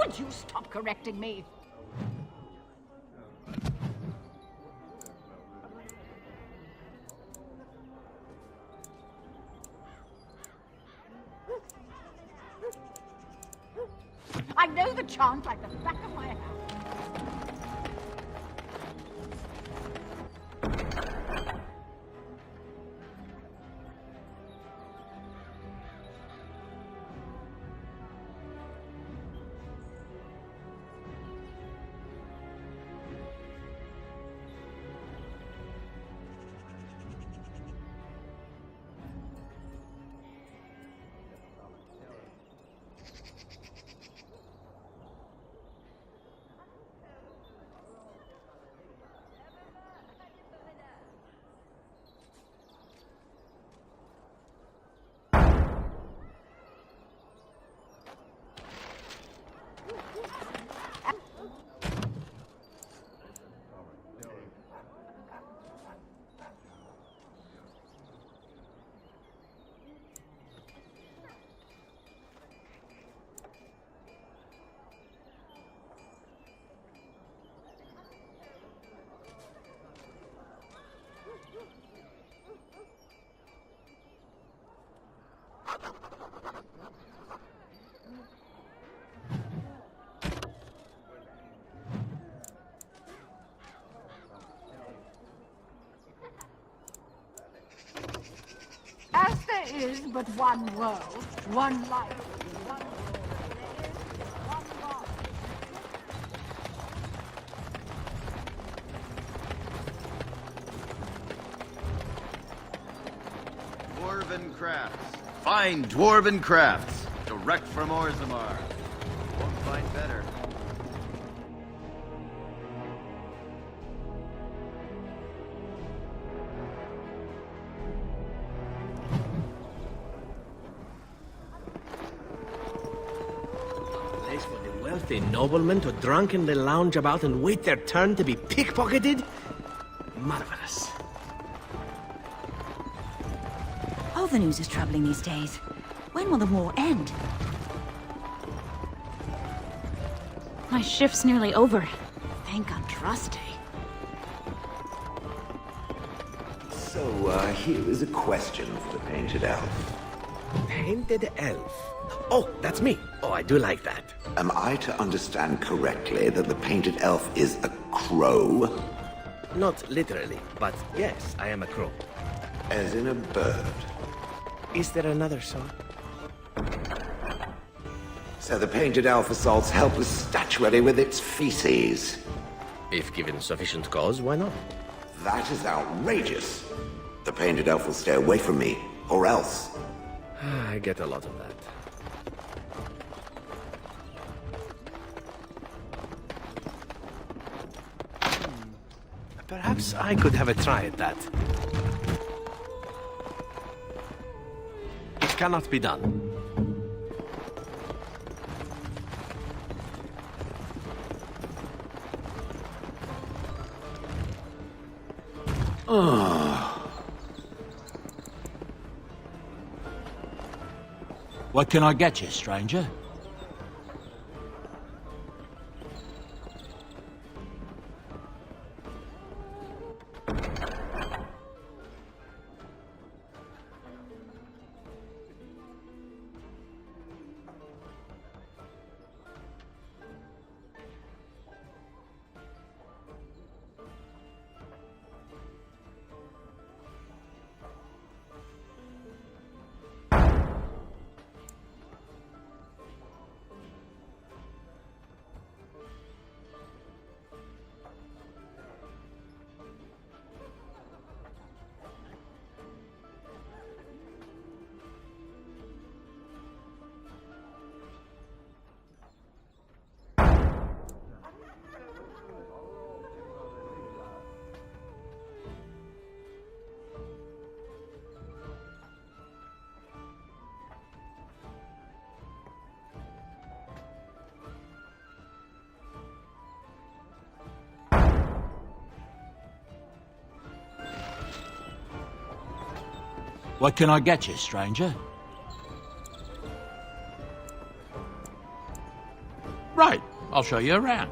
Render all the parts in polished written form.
Would you stop correcting me? I know the chant like the back of my hand. As there is but one world, one life, one world, there is one God. Dwarven crafts. Fine dwarven crafts. Direct from Orzammar. Won't find better. Place for the wealthy noblemen to drunkenly lounge about and wait their turn to be pickpocketed? Marvelous. All the news is troubling these days. When will the war end? My shift's nearly over. Thank Andraste. So, here is a question for the Painted Elf. Painted elf. Oh, that's me. Oh, I do like that. Am I to understand correctly that the Painted Elf is a crow? Not literally, but yes, I am a crow. As in a bird? Is there another sort? So the Painted Elf assaults helpless statuary with its feces? If given sufficient cause, why not? That is outrageous. The Painted Elf will stay away from me, or else. I get a lot of that. Perhaps I could have a try at that. It cannot be done. What can I get you, stranger? What can I get you, stranger? Right. I'll show you around.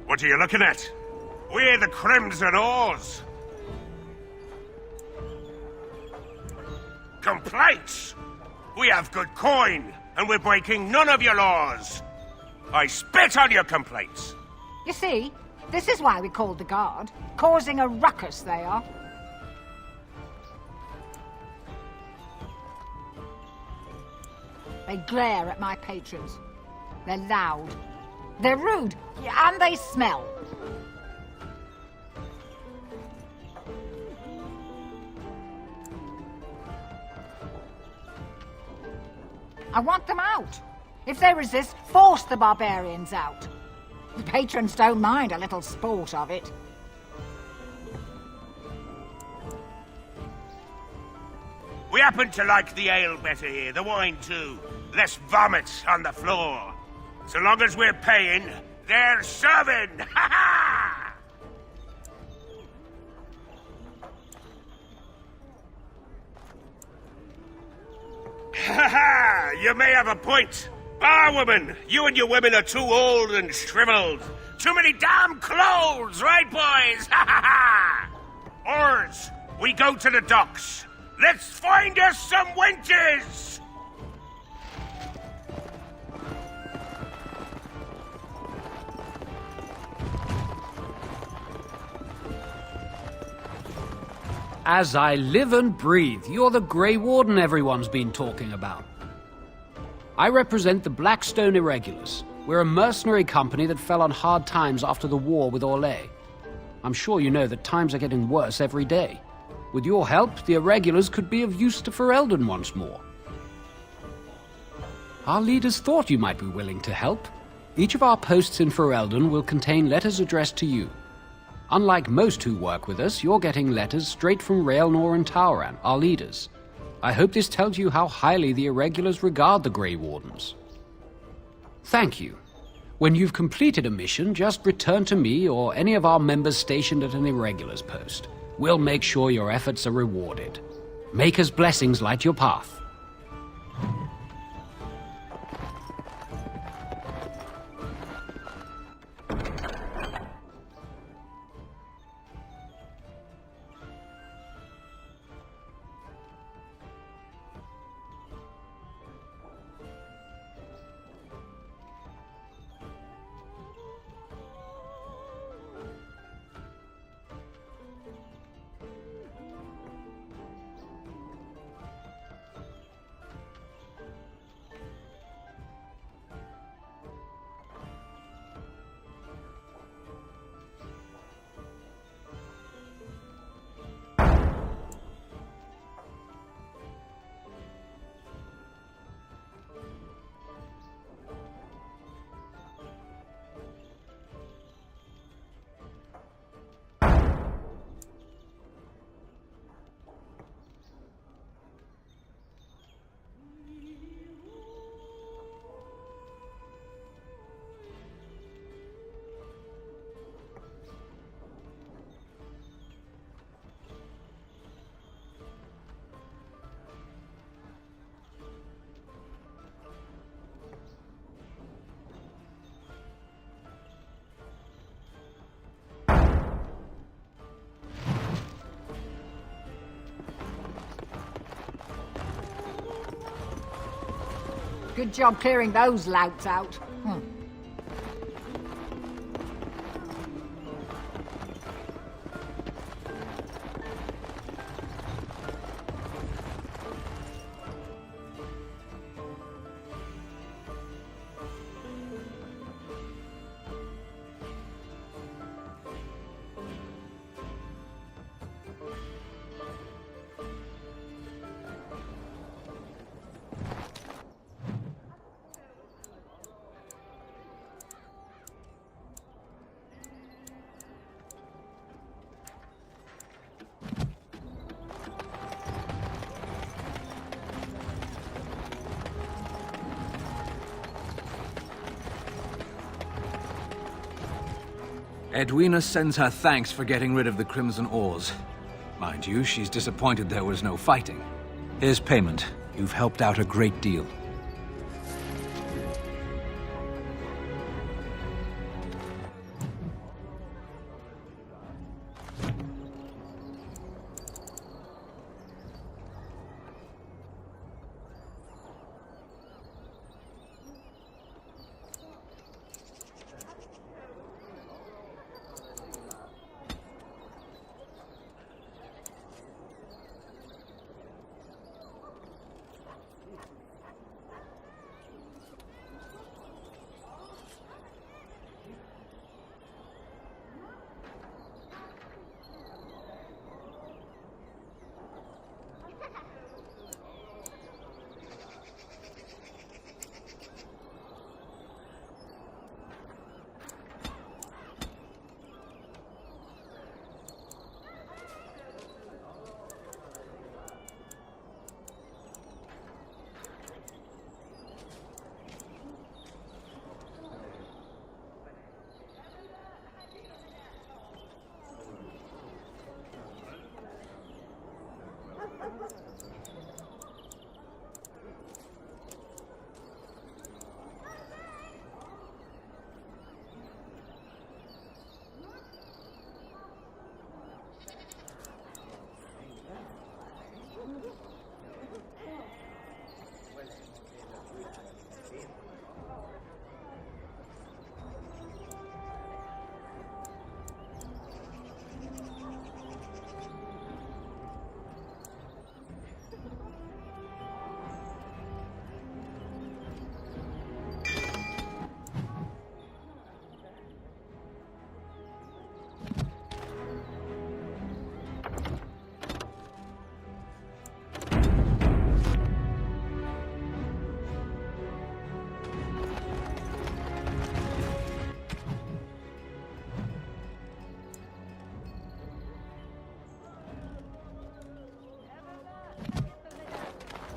What are you looking at? We're the Crimson Oars. Complaints? We have good coin, and we're breaking none of your laws. I spit on your complaints. You see, this is why we called the guard. Causing a ruckus, they are. They glare at my patrons. They're loud. They're rude, and they smell. I want them out. If they resist, force the barbarians out. The patrons don't mind a little sport of it. We happen to like the ale better here, the wine too. Less vomit on the floor. So long as we're paying, they're serving! Ha ha! Ha ha! You may have a point. Barwoman, you and your women are too old and shriveled. Too many damn clothes, right, boys? Ha ha ha! Oars, we go to the docks. Let's find us some wenches! As I live and breathe, you're the Grey Warden everyone's been talking about. I represent the Blackstone Irregulars. We're a mercenary company that fell on hard times after the war with Orlais. I'm sure you know that times are getting worse every day. With your help, the Irregulars could be of use to Ferelden once more. Our leaders thought you might be willing to help. Each of our posts in Ferelden will contain letters addressed to you. Unlike most who work with us, you're getting letters straight from Raelnor and Tauran, our leaders. I hope this tells you how highly the Irregulars regard the Grey Wardens. Thank you. When you've completed a mission, just return to me or any of our members stationed at an Irregulars post. We'll make sure your efforts are rewarded. Maker's blessings light your path. Good job clearing those louts out. Edwina sends her thanks for getting rid of the Crimson Oars. Mind you, she's disappointed there was no fighting. Here's payment. You've helped out a great deal.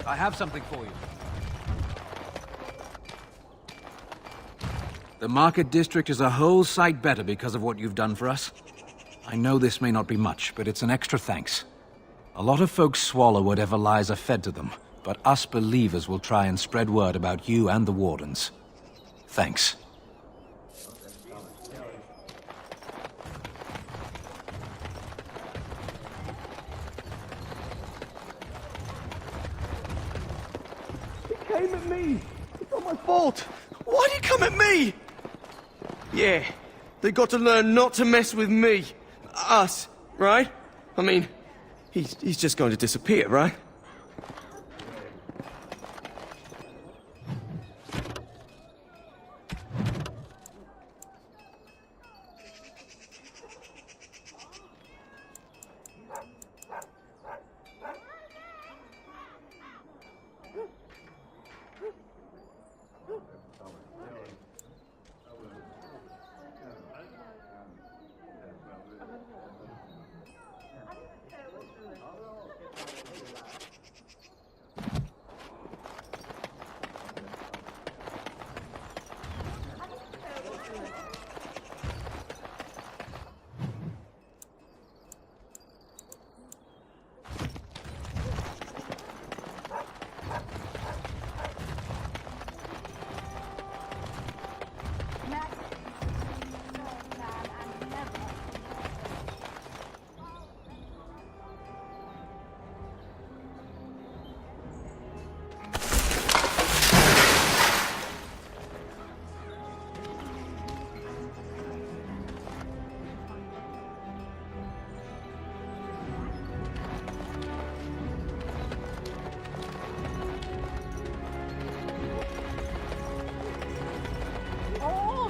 I have something for you. The market district is a whole sight better because of what you've done for us. I know this may not be much, but it's an extra thanks. A lot of folks swallow whatever lies are fed to them, but us believers will try and spread word about you and the Wardens. Thanks. Came at me! It's not my fault! Why'd he come at me? Yeah, they got to learn not to mess with me. Us, right? I mean, he's just going to disappear, right?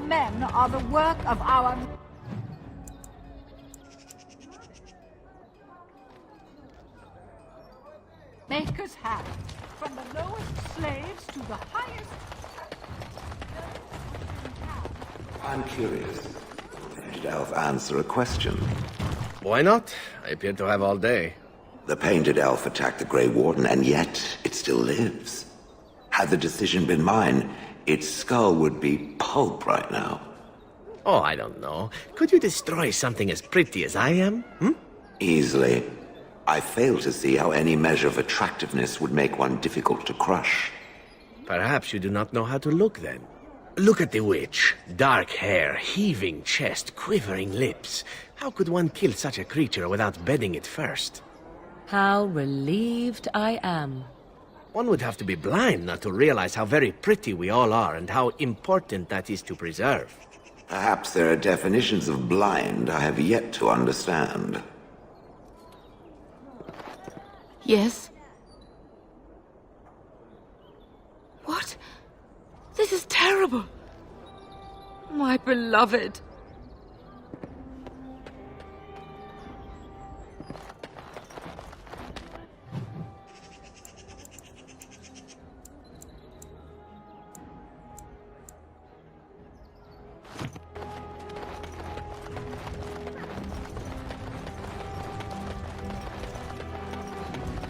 Men are the work of our... makers have, from the lowest slaves to the highest... I'm curious. Did Elf answer a question? Why not? I appear to have all day. The Painted Elf attacked the Grey Warden, and yet it still lives. Had the decision been mine, its skull would be pulp right now. Oh, I don't know. Could you destroy something as pretty as I am? Easily. I fail to see how any measure of attractiveness would make one difficult to crush. Perhaps you do not know how to look then. Look at the witch. Dark hair, heaving chest, quivering lips. How could one kill such a creature without bedding it first? How relieved I am. One would have to be blind not to realize how very pretty we all are and how important that is to preserve. Perhaps there are definitions of blind I have yet to understand. Yes? What? This is terrible. My beloved.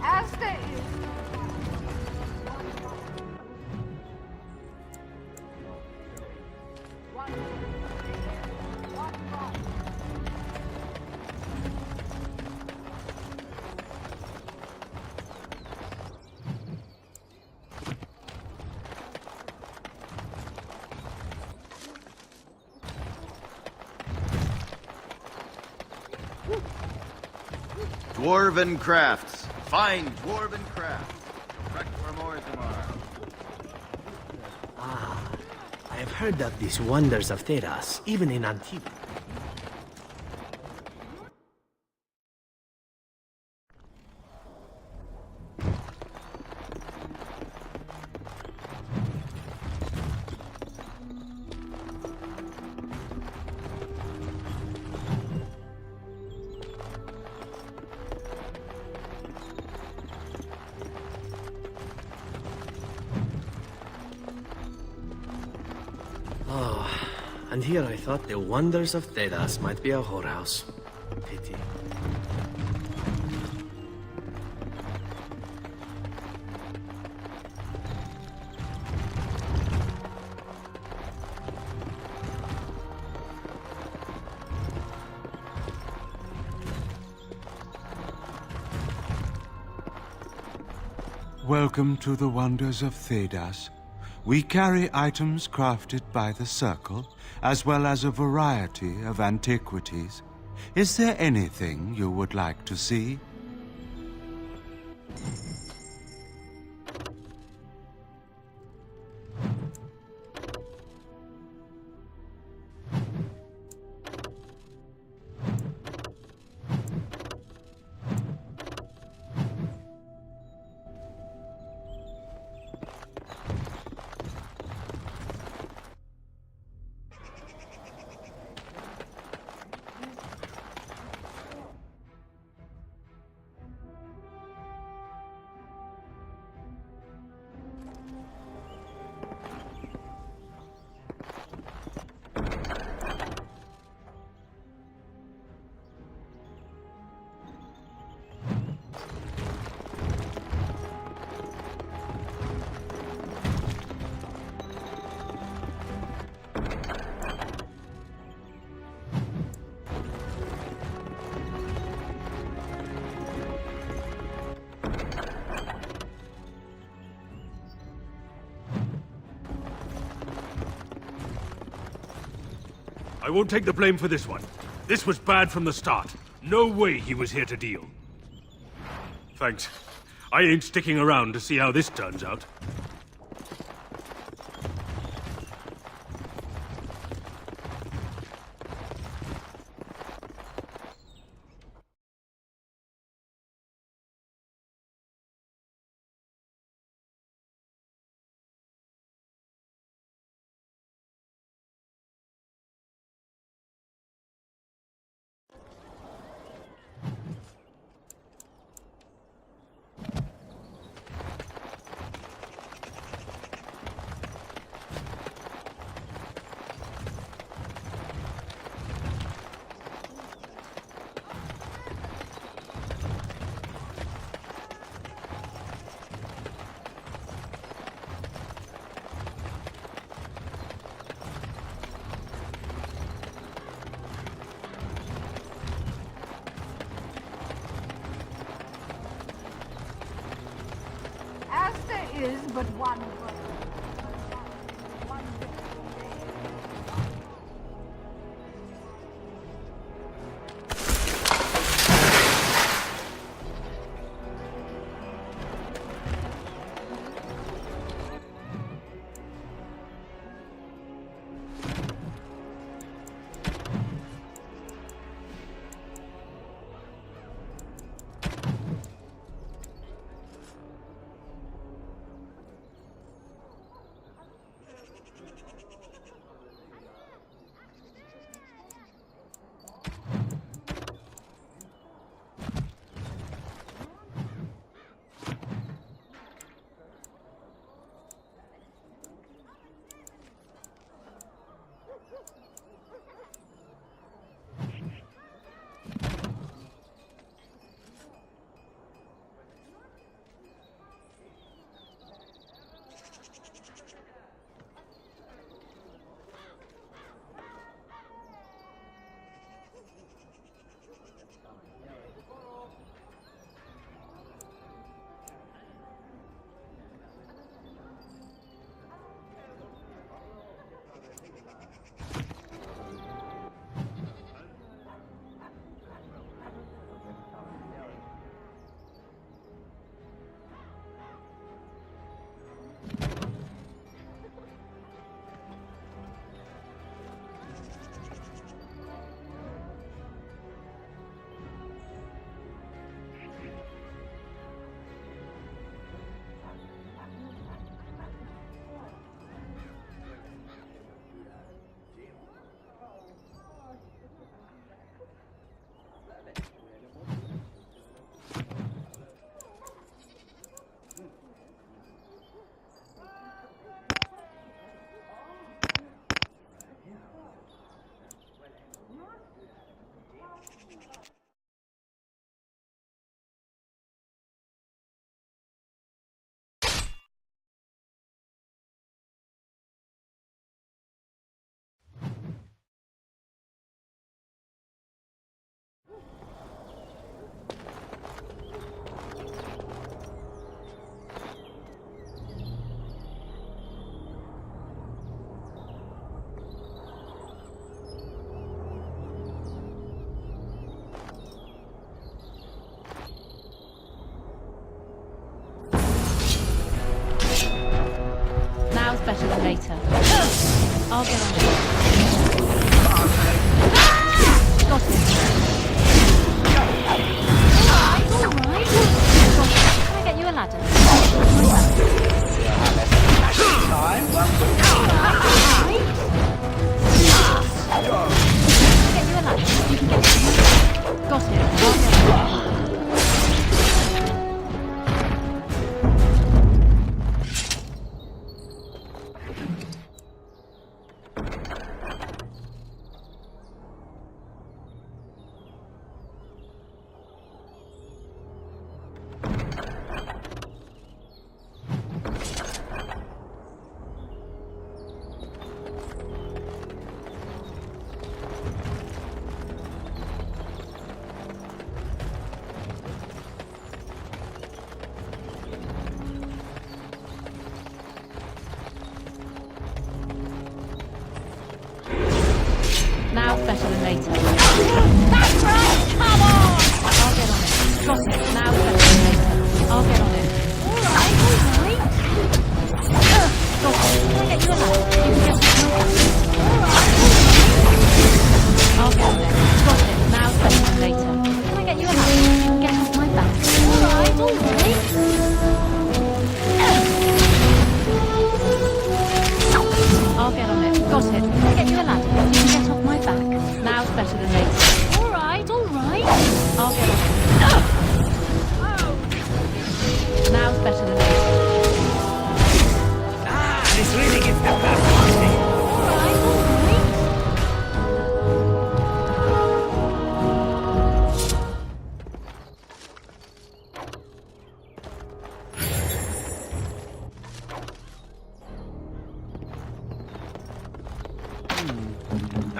As there is. Dwarven crafts. Find dwarven crafts. Direct from Orzammar. I have heard of these wonders of Thedas, even in antiquity. And here I thought the wonders of Thedas might be a whorehouse. Pity. Welcome to the wonders of Thedas. We carry items crafted by the Circle, as well as a variety of antiquities. Is there anything you would like to see? I won't take the blame for this one. This was bad from the start. No way he was here to deal. Thanks. I ain't sticking around to see how this turns out. is but one word. Better than later. I'll get on it. Got it. Alright. Can I get you a ladder? Time. Get you a ladder. You can get it. Got it. I'll get on it. Now better than later. That's right! Come on! I'll get on it. Got it. Now better than later. I'll get on it. Alright. Got it. Can I get you a ladder? You can get some milk. Alright. I'll get on it. Got it. Now better than later. Can I get you a ladder? You can get off my back. Alright. I'll get on it. Got it. Can I get you a ladder? You can get off my back. Now's better than later. Alright. I'll get on it. Now's better than later. This really gets the best party. Alright.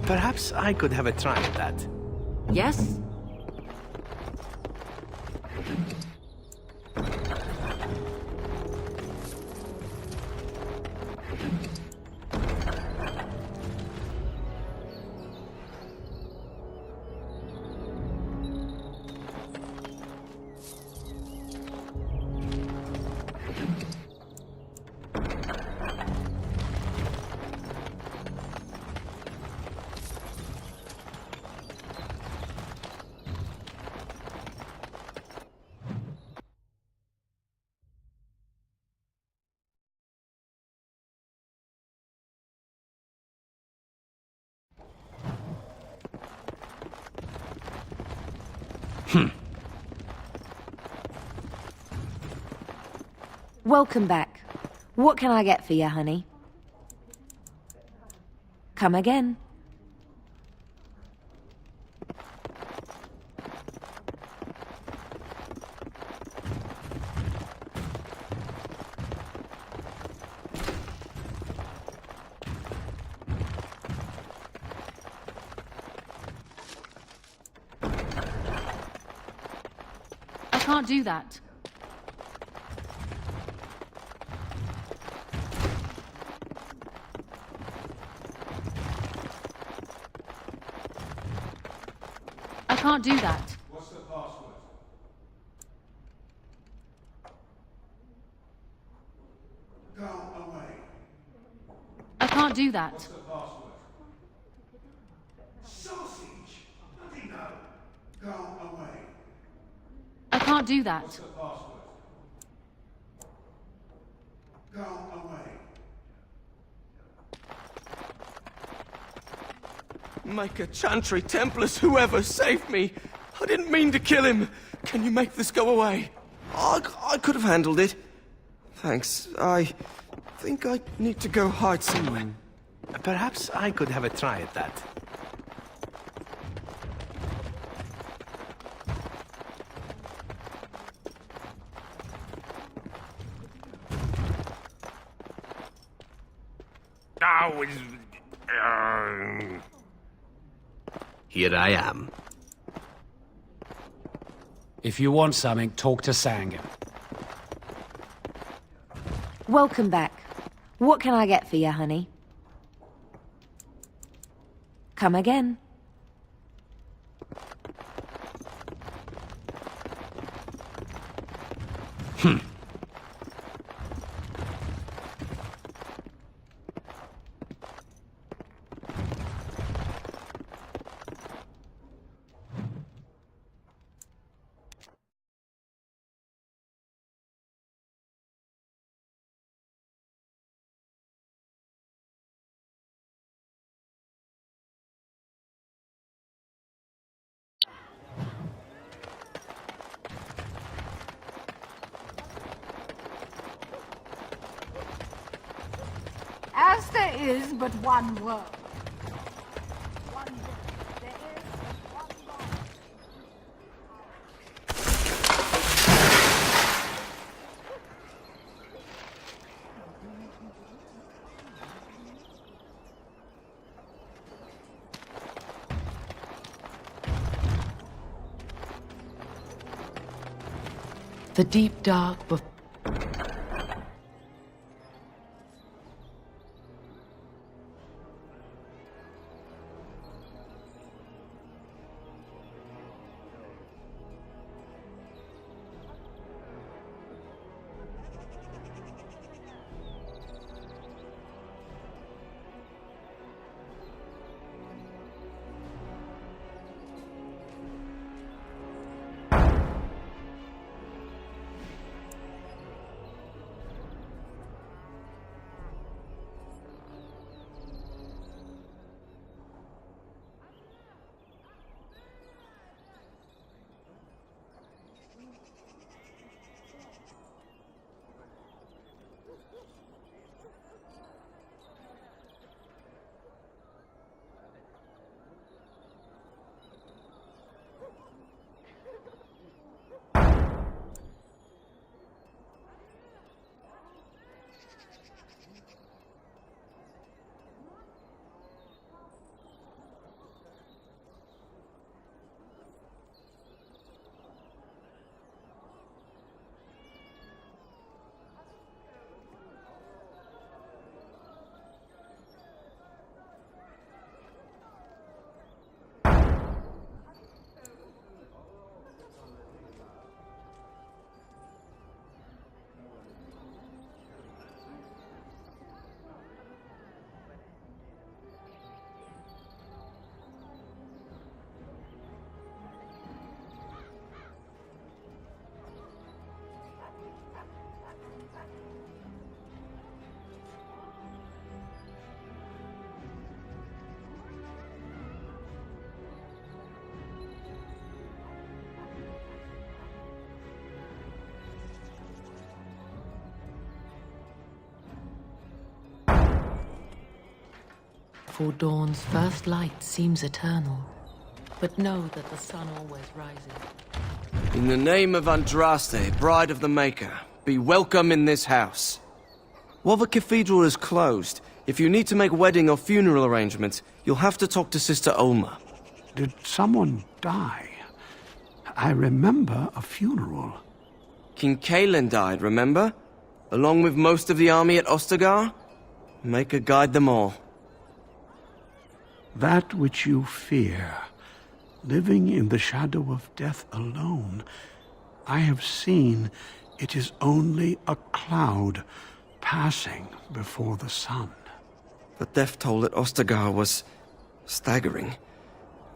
Perhaps I could have a try at that. Yes? Welcome back. What can I get for you, honey? Come again. I can't do that. I can't do that. What's the password? Go away. I can't do that. What's the password? Sausage! Bloody no! Go away. I can't do that. What's the password? Go away. Maker, Chantry, Templars, whoever, save me! I didn't mean to kill him! Can you make this go away? I could have handled it. Thanks. I think I need to go hide somewhere. Perhaps I could have a try at that. Now here I am. If you want something, talk to Sangha. Welcome back. What can I get for you, honey? Come again. As there is but one world. One day, there is but one God. The deep dark before dawn's first light seems eternal. But know that the sun always rises. In the name of Andraste, Bride of the Maker, be welcome in this house. While the cathedral is closed, if you need to make wedding or funeral arrangements, you'll have to talk to Sister Olma. Did someone die? I remember a funeral. King Kalen died, remember? Along with most of the army at Ostagar? Maker guide them all. That which you fear, living in the shadow of death alone, I have seen it is only a cloud passing before the sun. The death toll at Ostagar was staggering.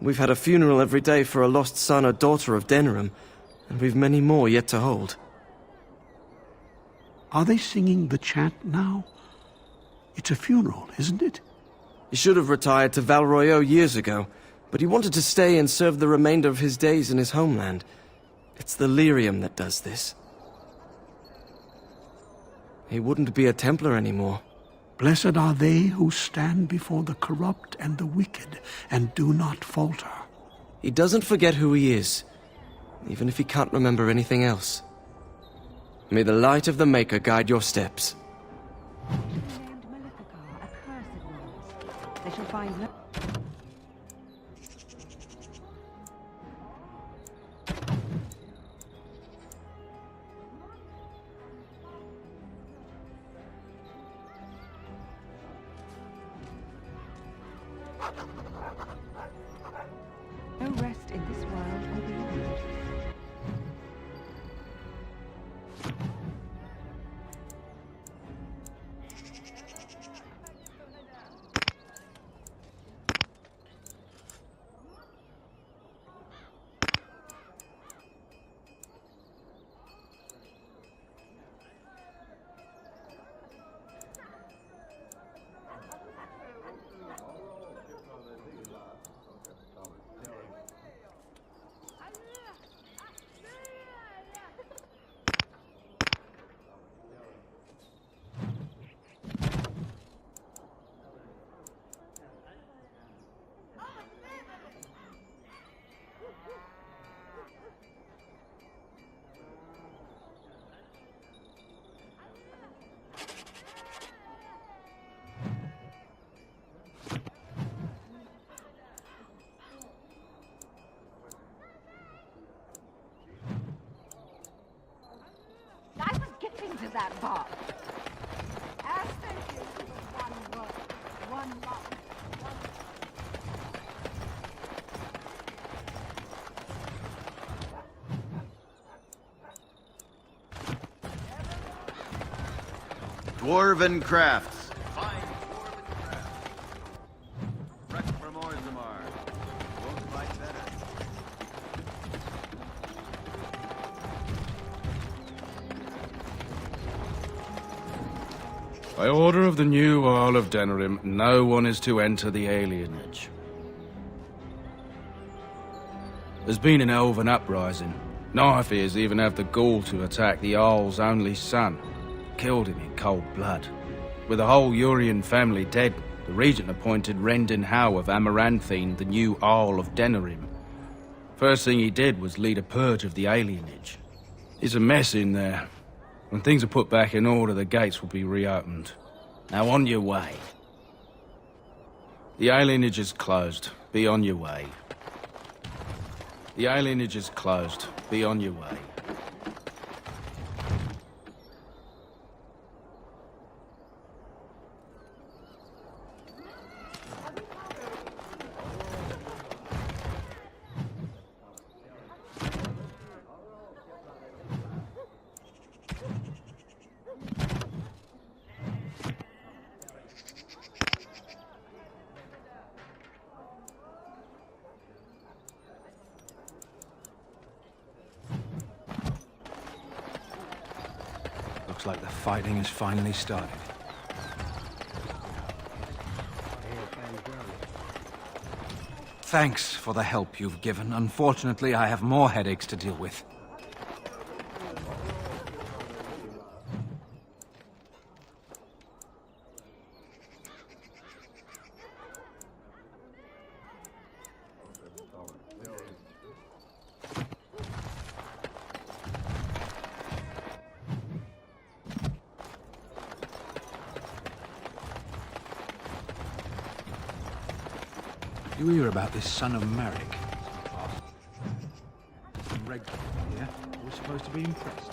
We've had a funeral every day for a lost son or daughter of Denerim, and we've many more yet to hold. Are they singing the chant now? It's a funeral, isn't it? He should have retired to Val Royeaux years ago, but he wanted to stay and serve the remainder of his days in his homeland. It's the lyrium that does this. He wouldn't be a Templar anymore. Blessed are they who stand before the corrupt and the wicked and do not falter. He doesn't forget who he is, even if he can't remember anything else. May the light of the Maker guide your steps. They shall find no... No rest in this world or beyond. To that bar. As they do one word, one love, Dwarven crafts. Fine dwarven crafts. Wreck from Orzammar. Won't fight better. By order of the new Earl of Denerim, no one is to enter the alienage. There's been an elven uprising. Knifears even have the gall to attack the Earl's only son. Killed him in cold blood. With the whole Urian family dead, the regent appointed Rendon Howe of Amaranthine the new Earl of Denerim. First thing he did was lead a purge of the alienage. It's a mess in there. When things are put back in order, the gates will be reopened. Now on your way. The alienage is closed. Be on your way. The alienage is closed. Be on your way. Looks like the fighting has finally started. Thanks for the help you've given. Unfortunately, I have more headaches to deal with. You hear about this son of Marek? Yeah? We're supposed to be impressed.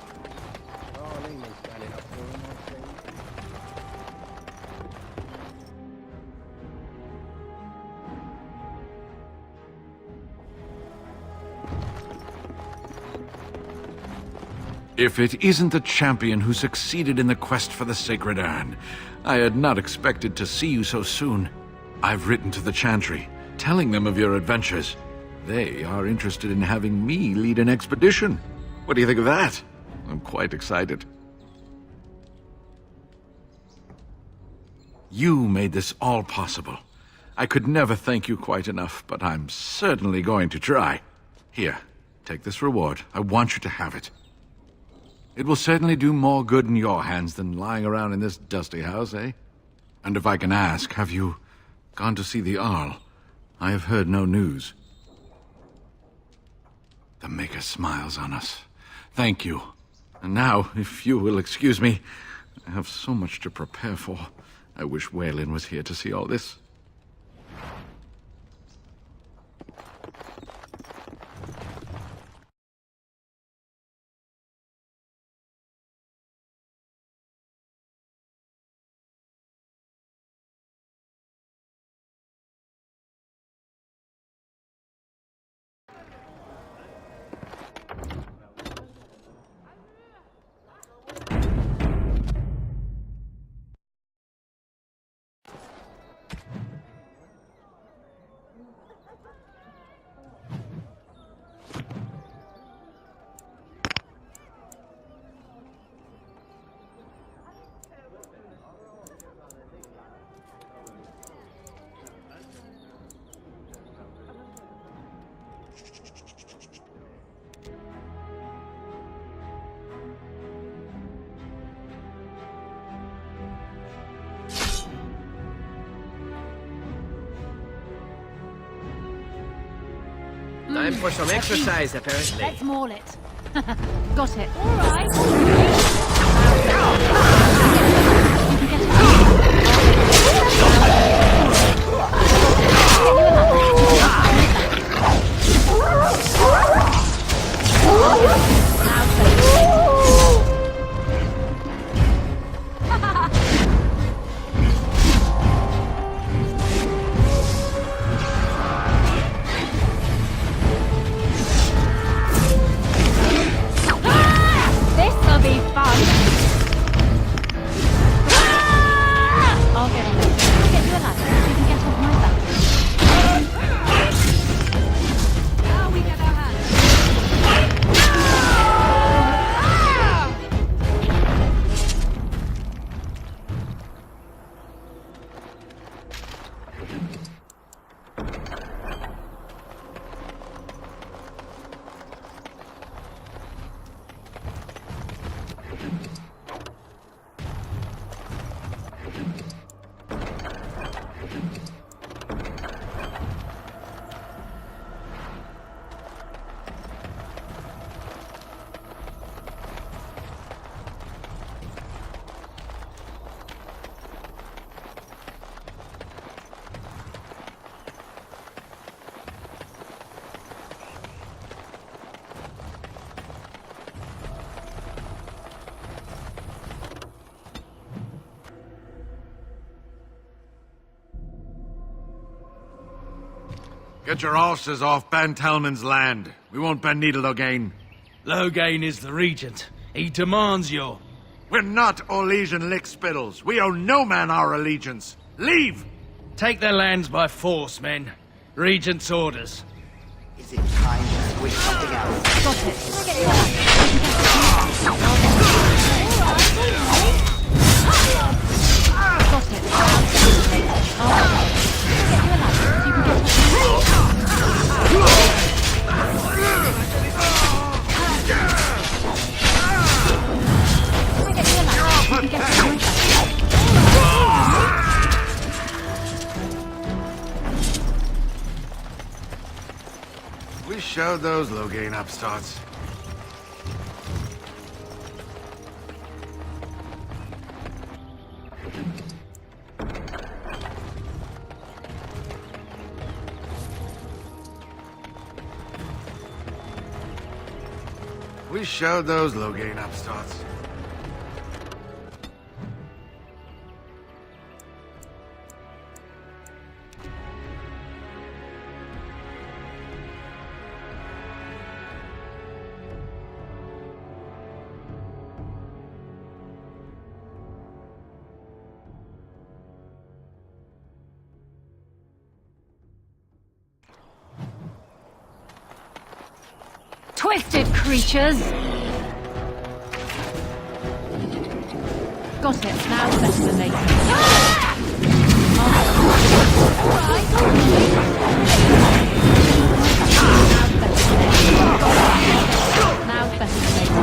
If it isn't the champion who succeeded in the quest for the Sacred Urn, I had not expected to see you so soon. I've written to the Chantry, telling them of your adventures. They are interested in having me lead an expedition. What do you think of that? I'm quite excited. You made this all possible. I could never thank you quite enough, but I'm certainly going to try. Here, take this reward. I want you to have it. It will certainly do more good in your hands than lying around in this dusty house, eh? And if I can ask, have you gone to see the Arl? I have heard no news. The Maker smiles on us. Thank you. And now, if you will excuse me, I have so much to prepare for. I wish Waylin was here to see all this. Time for some exercise, apparently. Let's maul it. Got it. All right. This'll be fun. I'll get you. I'll get you a ladder so you can get off my back. Now we get our hands. Get your horses off Ben Talman's land. We won't bend needle Logain. Logain is the regent. He demands your... We're not Orlesian lickspittles. We owe no man our allegiance. Leave! Take their lands by force, men. Regent's orders. Is it time to switch something else? Got it. Can I get you a ladder? Got it. You can get We showed those Logain upstarts. We showed those low-gain upstarts. Twisted creatures! Got it. Now it's better than later. Now it's better than later.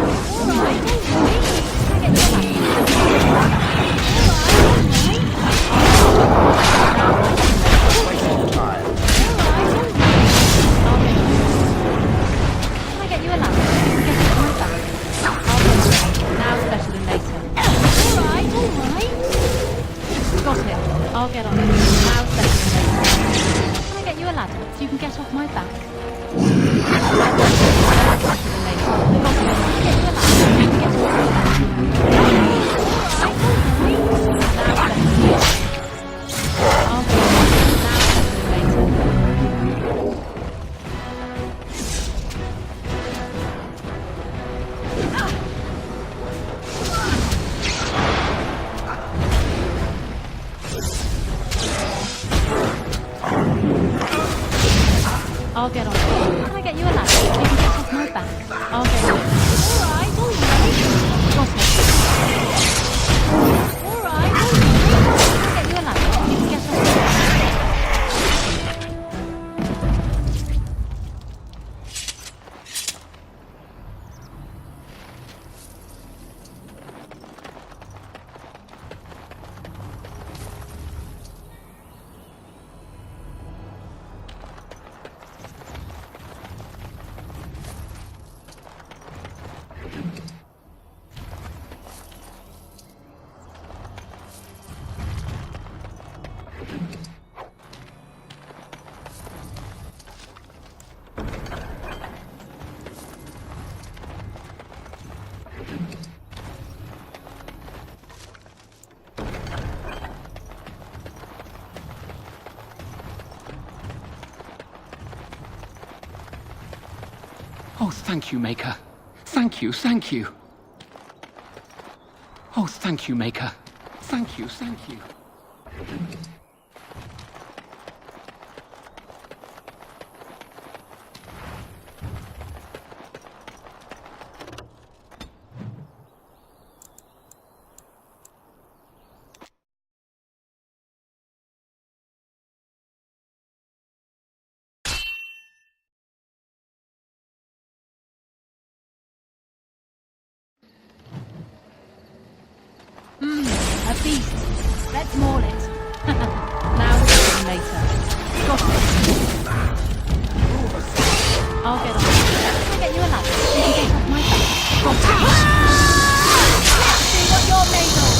I'll get on it. Now it's better than later. Can I get you a ladder so you can get off my back? Now it's better than later. Got it. I'll get you a ladder so you can get off my back. Now it's better than later. I'll get on it. Now it's better than later. I'll get on it. Can I get you a ladder so you can get off my back? I'll get on it. Alright. Got it. Alright. Can I get you a ladder so you can get off my back? Oh, thank you, Maker. Thank you, thank you. Oh, thank you, Maker. Thank you, thank you. A beast. Let's maul it. Now it's better than later. Got it. I'll get on it. Can I get you a ladder so you can get off my back? Got it. Let's see what you're made of.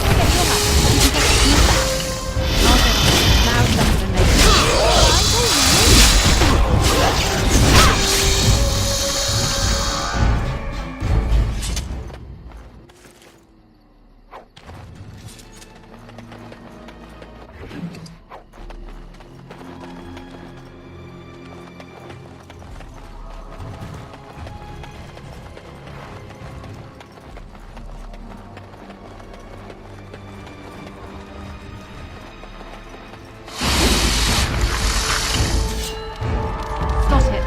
Can I get you a ladder so you can get off my back? I'll get on it. Now it's better than later.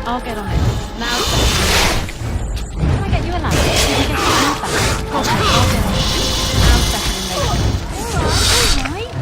I'll get on it. Now it's better than later. Can I get you a ladder so you can get off my back? Got it. I'll get on it. Now it's better than later. Alright.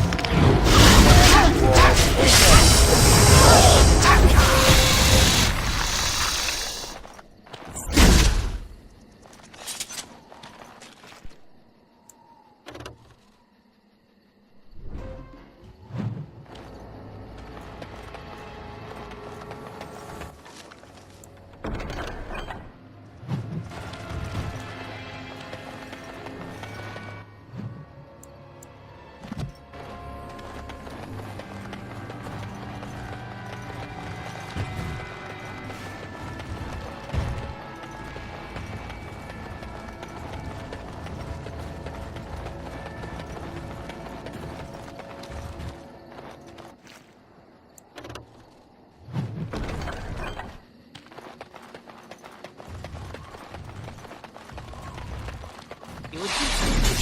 you would think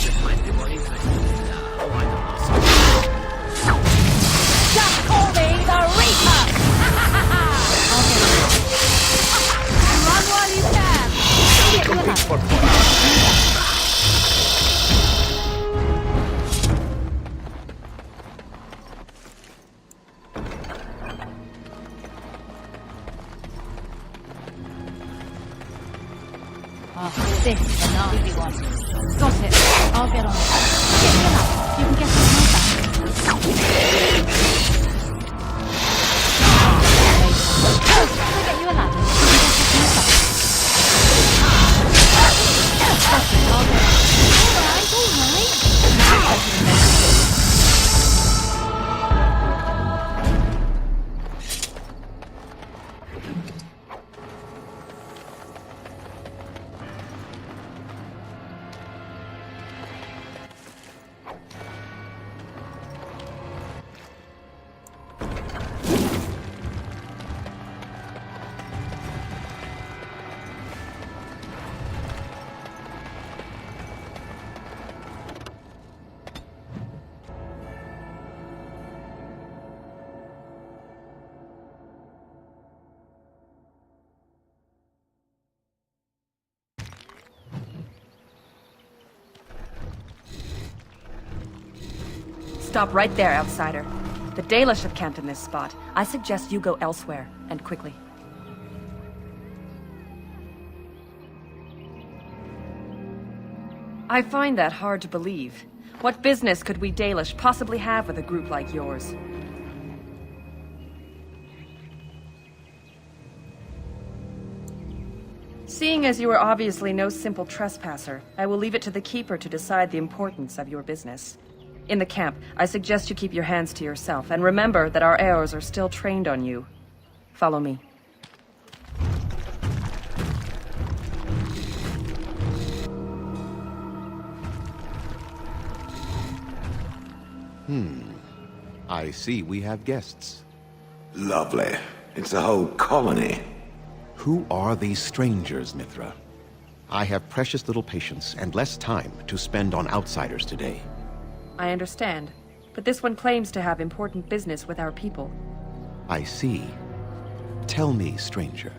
this might be more interesting. Why not? Just call me the Reaper! Run while you can! Get you alive. Oh, this is a nasty one. Got it. I'll get on it. Get you up. You can get on my back. I'll get you a ladder. You can get on my back. Got it. I'll get on. All right. Stop right there, outsider. The Dalish have camped in this spot. I suggest you go elsewhere, and quickly. I find that hard to believe. What business could we Dalish possibly have with a group like yours? Seeing as you are obviously no simple trespasser, I will leave it to the Keeper to decide the importance of your business. In the camp, I suggest you keep your hands to yourself, and remember that our arrows are still trained on you. Follow me. I see we have guests. Lovely. It's a whole colony. Who are these strangers, Mithra? I have precious little patience and less time to spend on outsiders today. I understand, but this one claims to have important business with our people. I see. Tell me, stranger,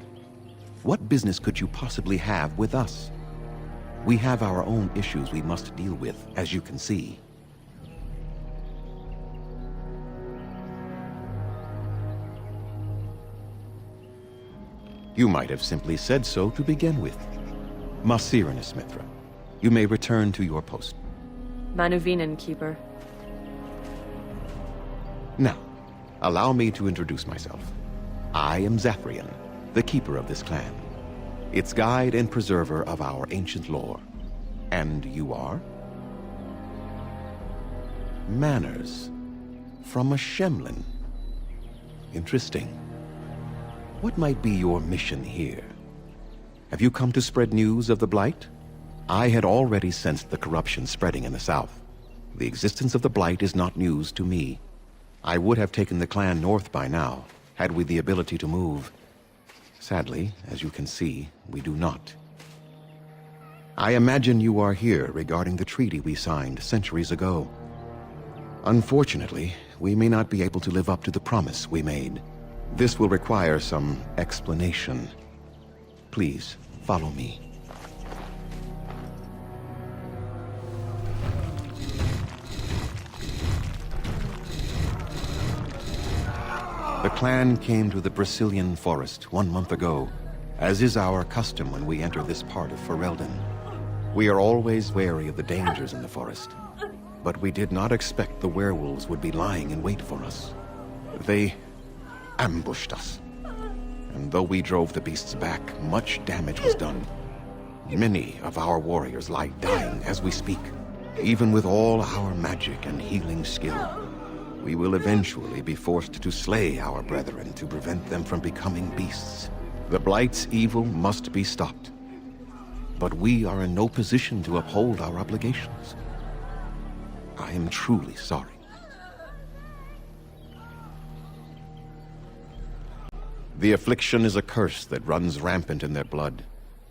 what business could you possibly have with us? We have our own issues we must deal with, as you can see. You might have simply said so to begin with. Masiranus, Mithra. You may return to your post. Manuvinen, Keeper. Now, allow me to introduce myself. I am Zafrian, the keeper of this clan, its guide and preserver of our ancient lore. And you are? Manners. From a Shemlin. Interesting. What might be your mission here? Have you come to spread news of the Blight? I had already sensed the corruption spreading in the south. The existence of the Blight is not news to me. I would have taken the clan north by now, had we the ability to move. Sadly, as you can see, we do not. I imagine you are here regarding the treaty we signed centuries ago. Unfortunately, we may not be able to live up to the promise we made. This will require some explanation. Please, follow me. The clan came to the Brazilian forest 1 month ago, as is our custom when we enter this part of Ferelden. We are always wary of the dangers in the forest, but we did not expect the werewolves would be lying in wait for us. They ambushed us, and though we drove the beasts back, much damage was done. Many of our warriors lie dying as we speak. Even with all our magic and healing skill, we will eventually be forced to slay our brethren to prevent them from becoming beasts. The Blight's evil must be stopped. But we are in no position to uphold our obligations. I am truly sorry. The affliction is a curse that runs rampant in their blood.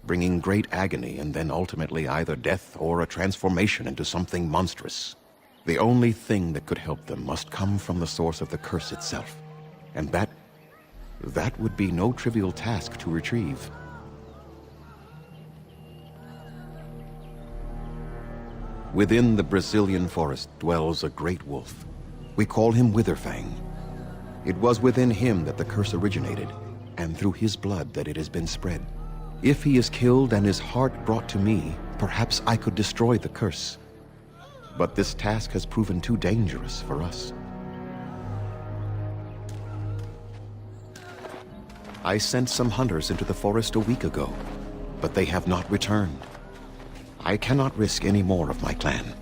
bringing great agony and then ultimately either death or a transformation into something monstrous. The only thing that could help them must come from the source of the curse itself. And that would be no trivial task to retrieve. Within the Brazilian forest dwells a great wolf. We call him Witherfang. It was within him that the curse originated, and through his blood that it has been spread. If he is killed and his heart brought to me, perhaps I could destroy the curse. But this task has proven too dangerous for us. I sent some hunters into the forest a week ago, but they have not returned. I cannot risk any more of my clan.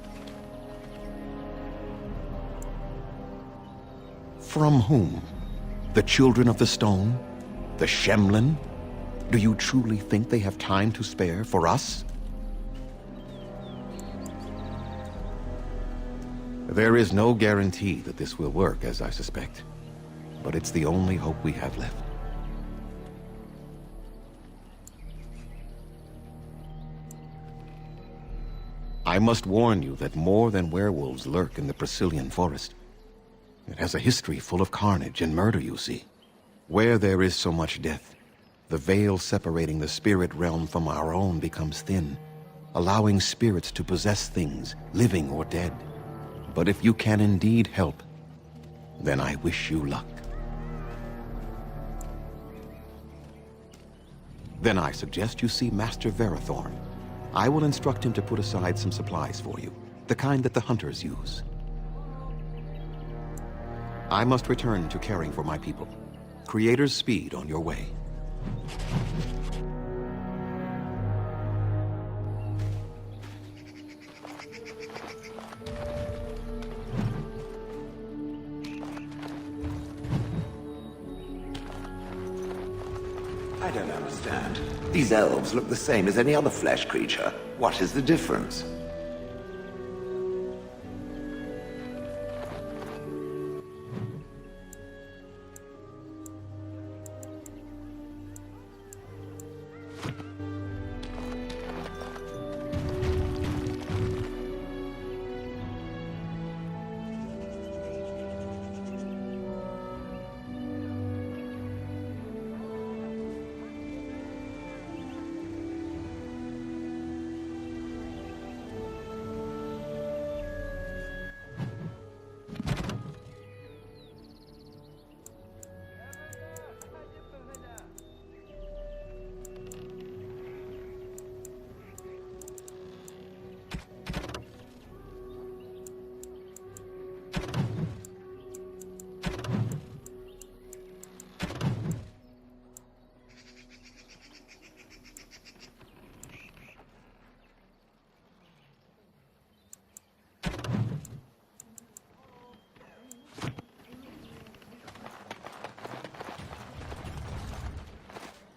From whom? The Children of the Stone? The Shemlin? Do you truly think they have time to spare for us? There is no guarantee that this will work, as I suspect. But it's the only hope we have left. I must warn you that more than werewolves lurk in the Brazilian forest. It has a history full of carnage and murder, you see. Where there is so much death, the veil separating the spirit realm from our own becomes thin, allowing spirits to possess things, living or dead. But if you can indeed help, then I wish you luck. Then I suggest you see Master Verathorn. I will instruct him to put aside some supplies for you, the kind that the hunters use. I must return to caring for my people. Creator's speed on your way. I don't understand. These elves look the same as any other flesh creature. What is the difference?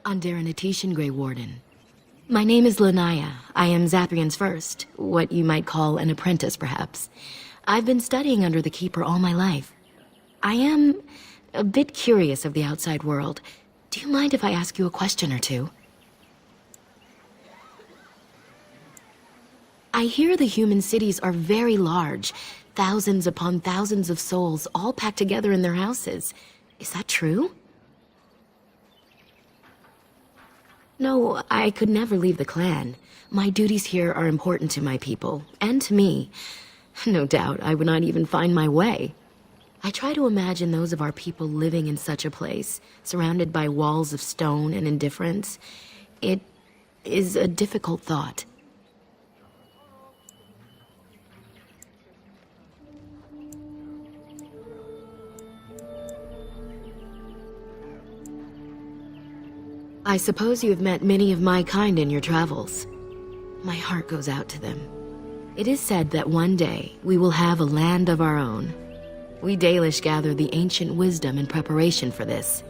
Underanitation, Grey Warden. My name is Lanaya. I am Zathrian's first, what you might call an apprentice, perhaps. I've been studying under the Keeper all my life. I am a bit curious of the outside world. Do you mind if I ask you a question or two? I hear the human cities are very large, thousands upon thousands of souls all packed together in their houses. Is that true? No, I could never leave the clan. My duties here are important to my people, and to me. No doubt, I would not even find my way. I try to imagine those of our people living in such a place, surrounded by walls of stone and indifference. It is a difficult thought. I suppose you have met many of my kind in your travels. My heart goes out to them. It is said that one day we will have a land of our own. We Dalish gather the ancient wisdom in preparation for this.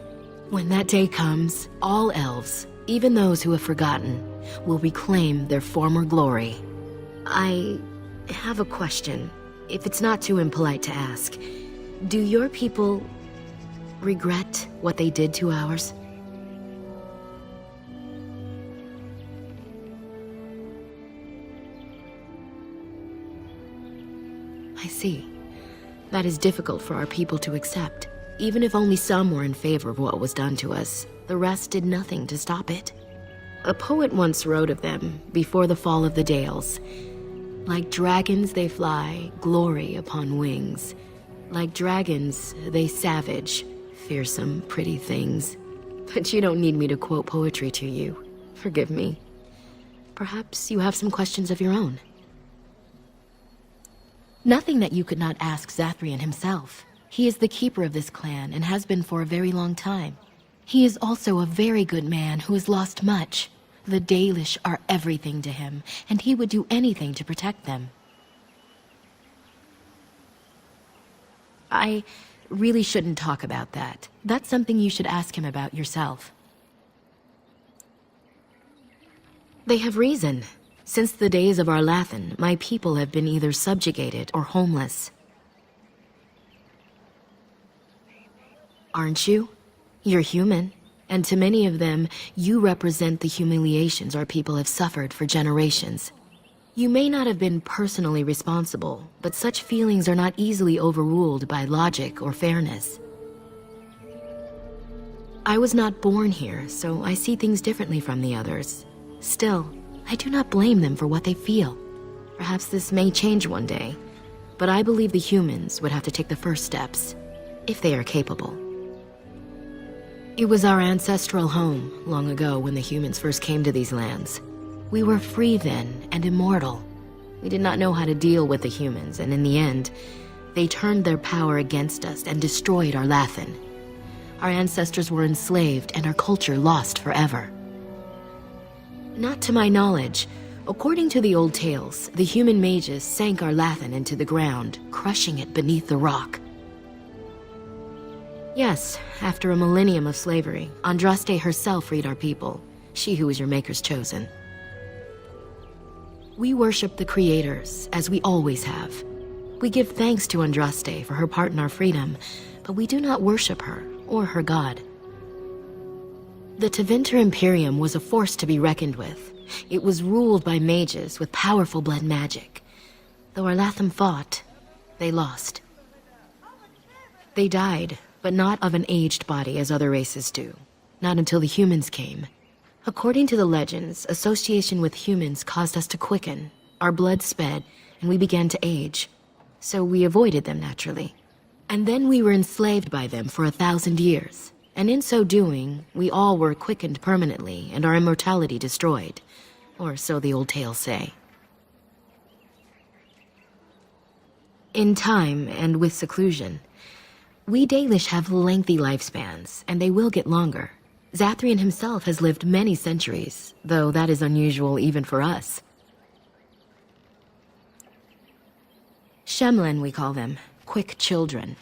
When that day comes, all elves, even those who have forgotten, will reclaim their former glory. I have a question, if it's not too impolite to ask. Do your people regret what they did to ours? see. That is difficult for our people to accept. Even if only some were in favor of what was done to us, the rest did nothing to stop it. A poet once wrote of them, before the fall of the Dales. Like dragons they fly, glory upon wings. Like dragons, they savage, fearsome, pretty things. But you don't need me to quote poetry to you. Forgive me. Perhaps you have some questions of your own. Nothing that you could not ask Zathrian himself. He is the keeper of this clan and has been for a very long time. He is also a very good man who has lost much. The Dalish are everything to him, and he would do anything to protect them. I really shouldn't talk about that. That's something you should ask him about yourself. They have reason. Since the days of Arlathan, my people have been either subjugated or homeless. Aren't you? You're human. And to many of them, you represent the humiliations our people have suffered for generations. You may not have been personally responsible, but such feelings are not easily overruled by logic or fairness. I was not born here, so I see things differently from the others. Still, I do not blame them for what they feel. Perhaps this may change one day, but I believe the humans would have to take the first steps, if they are capable. It was our ancestral home, long ago when the humans first came to these lands. We were free then, and immortal. We did not know how to deal with the humans, and in the end, they turned their power against us and destroyed Arlathan. Our ancestors were enslaved, and our culture lost forever. Not to my knowledge. According to the old tales, the human mages sank Arlathan into the ground, crushing it beneath the rock. Yes, after a millennium of slavery, Andraste herself freed our people, she who was your maker's chosen. We worship the creators, as we always have. We give thanks to Andraste for her part in our freedom, but we do not worship her, or her god. The Tevinter Imperium was a force to be reckoned with. It was ruled by mages with powerful blood magic. Though Arlathan fought, they lost. They died, but not of an aged body as other races do. Not until the humans came. According to the legends, association with humans caused us to quicken. Our blood sped, and we began to age. So we avoided them naturally. And then we were enslaved by them for 1,000 years. And in so doing, we all were quickened permanently and our immortality destroyed. Or so the old tales say. In time, and with seclusion, we Dalish have lengthy lifespans, and they will get longer. Zathrian himself has lived many centuries, though that is unusual even for us. Shemlen, we call them. Quick children.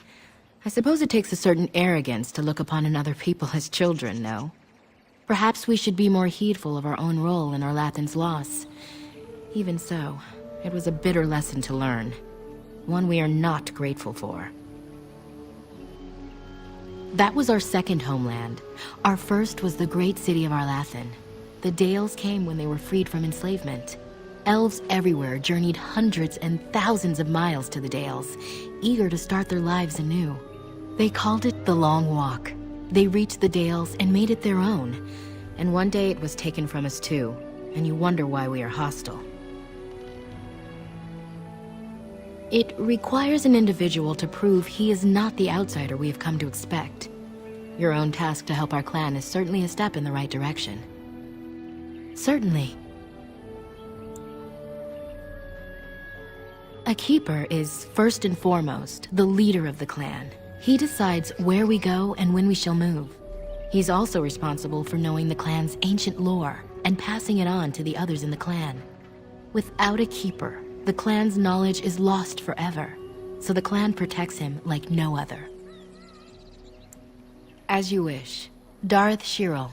I suppose it takes a certain arrogance to look upon another people as children, no? Perhaps we should be more heedful of our own role in Arlathan's loss. Even so, it was a bitter lesson to learn. One we are not grateful for. That was our second homeland. Our first was the great city of Arlathan. The Dales came when they were freed from enslavement. Elves everywhere journeyed hundreds and thousands of miles to the Dales, eager to start their lives anew. They called it the Long Walk. They reached the Dales and made it their own. And one day it was taken from us too, and you wonder why we are hostile. It requires an individual to prove he is not the outsider we have come to expect. Your own task to help our clan is certainly a step in the right direction. Certainly. A keeper is, first and foremost, the leader of the clan. He decides where we go and when we shall move. He's also responsible for knowing the clan's ancient lore and passing it on to the others in the clan. Without a keeper, the clan's knowledge is lost forever, so the clan protects him like no other. As you wish. Dareth Shirel,